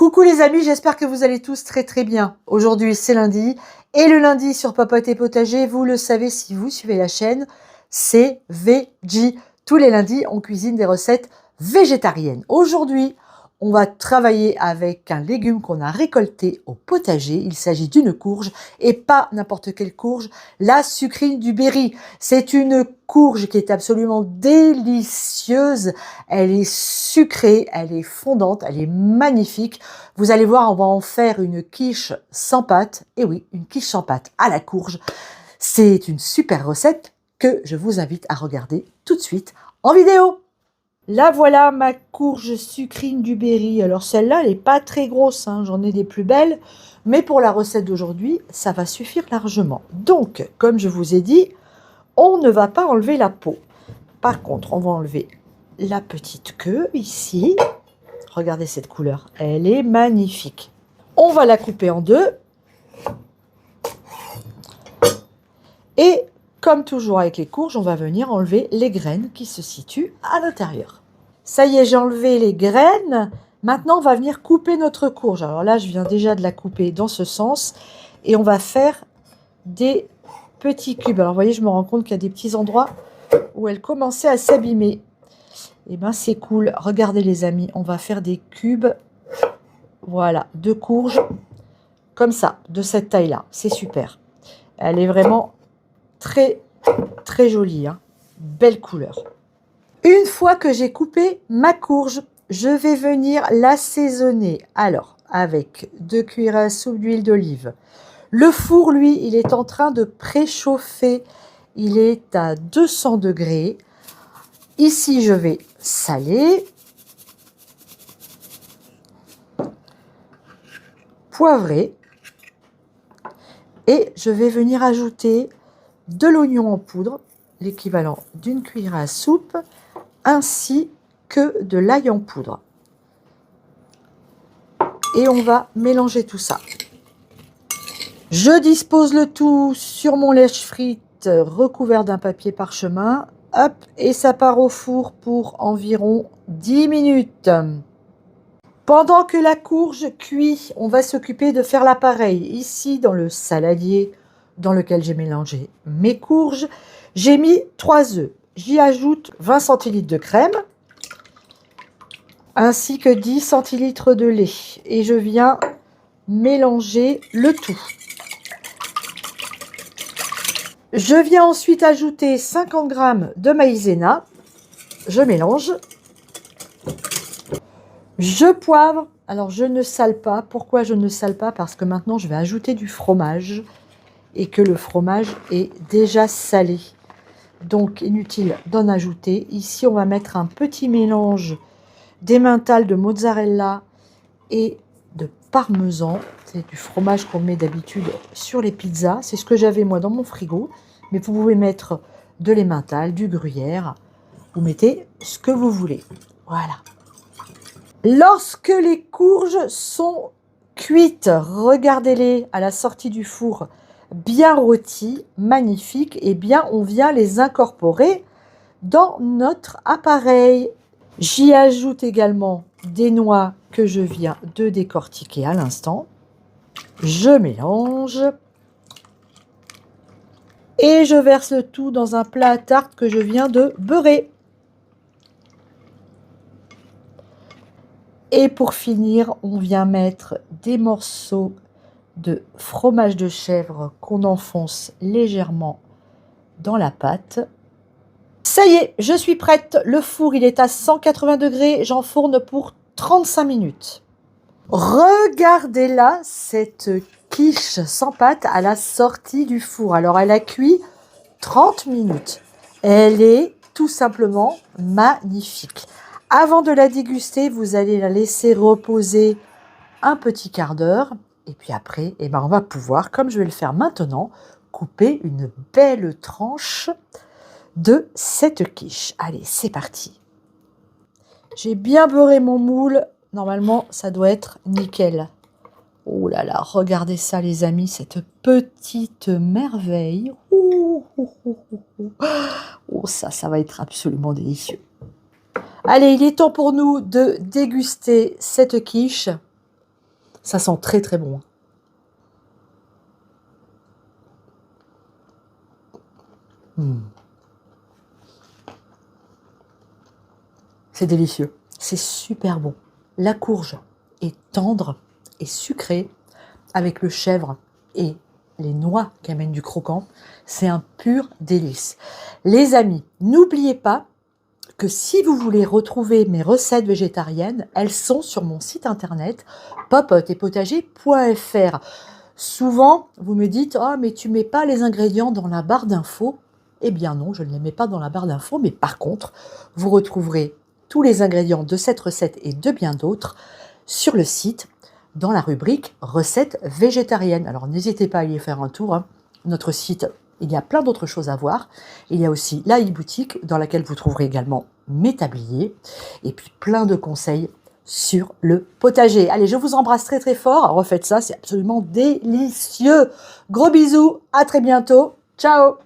Coucou les amis, j'espère que vous allez tous très bien. Aujourd'hui c'est lundi et le lundi sur Papote et Potager, vous le savez si vous suivez la chaîne, c'est Veggie. Tous les lundis on cuisine des recettes végétariennes. Aujourd'hui on va travailler avec un légume qu'on a récolté au potager. Il s'agit d'une courge et pas n'importe quelle courge, la sucrine du Berry. C'est une courge qui est absolument délicieuse. Elle est sucrée, elle est fondante, elle est magnifique. Vous allez voir, on va en faire une quiche sans pâte. Et oui, une quiche sans pâte à la courge. C'est une super recette que je vous invite à regarder tout de suite en vidéo. Là, voilà ma courge sucrine du Berry. Alors celle-là, elle n'est pas très grosse, hein. J'en ai des plus belles. Mais pour la recette d'aujourd'hui, ça va suffire largement. Donc, comme je vous ai dit, on ne va pas enlever la peau. Par contre, on va enlever la petite queue ici. Regardez cette couleur, elle est magnifique. On va la couper en deux. Et comme toujours avec les courges, on va venir enlever les graines qui se situent à l'intérieur. Ça y est, j'ai enlevé les graines. Maintenant, on va venir couper notre courge. Alors là, je viens déjà de la couper dans ce sens. Et on va faire des petits cubes. Alors, vous voyez, je me rends compte qu'il y a des petits endroits où elle commençait à s'abîmer. Eh bien, c'est cool. Regardez, les amis, on va faire des cubes. Voilà, de courges. Comme ça, de cette taille-là. C'est super. Elle est vraiment très jolie, hein. Belle couleur. Une fois que j'ai coupé ma courge, je vais venir l'assaisonner. Alors, avec 2 cuillères à soupe d'huile d'olive. Le four, lui, il est en train de préchauffer. Il est à 200 degrés. Ici, je vais saler, poivrer et je vais venir ajouter de l'oignon en poudre, l'équivalent d'une cuillère à soupe, ainsi que de l'ail en poudre. Et on va mélanger tout ça. Je dispose le tout sur mon lèche-frite recouvert d'un papier parchemin. Hop, et ça part au four pour environ 10 minutes. Pendant que la courge cuit, on va s'occuper de faire l'appareil. Ici, dans le saladier dans lequel j'ai mélangé mes courges, j'ai mis 3 œufs. J'y ajoute 20 centilitres de crème, ainsi que 10 centilitres de lait. Et je viens mélanger le tout. Je viens ensuite ajouter 50 g de maïzena. Je mélange. Je poivre. Alors, je ne sale pas. Pourquoi je ne sale pas? Parce que maintenant, je vais ajouter du fromage et que le fromage est déjà salé. Donc, inutile d'en ajouter. Ici, on va mettre un petit mélange d'emmental, de mozzarella et de parmesan. C'est du fromage qu'on met d'habitude sur les pizzas. C'est ce que j'avais moi dans mon frigo. Mais vous pouvez mettre de l'emmental, du gruyère. Vous mettez ce que vous voulez. Voilà. Lorsque les courges sont cuites, regardez-les à la sortie du four, bien rôties, magnifiques, et bien on vient les incorporer dans notre appareil. J'y ajoute également des noix que je viens de décortiquer à l'instant. Je mélange et je verse le tout dans un plat à tarte que je viens de beurrer. Et pour finir, on vient mettre des morceaux de fromage de chèvre qu'on enfonce légèrement dans la pâte. Ça y est, je suis prête. Le four, il est à 180 degrés. J'enfourne pour 35 minutes. Regardez-là, cette quiche sans pâte à la sortie du four. Alors, elle a cuit 30 minutes. Elle est tout simplement magnifique. Avant de la déguster, vous allez la laisser reposer un petit quart d'heure. Et puis après, eh ben, on va pouvoir, comme je vais le faire maintenant, couper une belle tranche de cette quiche. Allez, c'est parti. J'ai bien beurré mon moule. Normalement, ça doit être nickel. Oh là là, regardez ça les amis, cette petite merveille. Oh, ça va être absolument délicieux. Allez, il est temps pour nous de déguster cette quiche. Ça sent très très bon. C'est délicieux. C'est super bon. La courge est tendre et sucrée avec le chèvre et les noix qui amènent du croquant. C'est un pur délice. Les amis, n'oubliez pas que si vous voulez retrouver mes recettes végétariennes, elles sont sur mon site internet popoteetpotager.fr. Souvent, vous me dites « Ah, mais tu mets pas les ingrédients dans la barre d'infos ». Eh bien non, je ne les mets pas dans la barre d'infos, mais par contre, vous retrouverez tous les ingrédients de cette recette et de bien d'autres sur le site dans la rubrique recettes végétariennes. Alors n'hésitez pas à y faire un tour. Hein. Notre site, il y a plein d'autres choses à voir. Il y a aussi la e-boutique dans laquelle vous trouverez également mes tabliers et puis plein de conseils sur le potager. Allez, je vous embrasse très très fort. Refaites ça, c'est absolument délicieux. Gros bisous, à très bientôt. Ciao!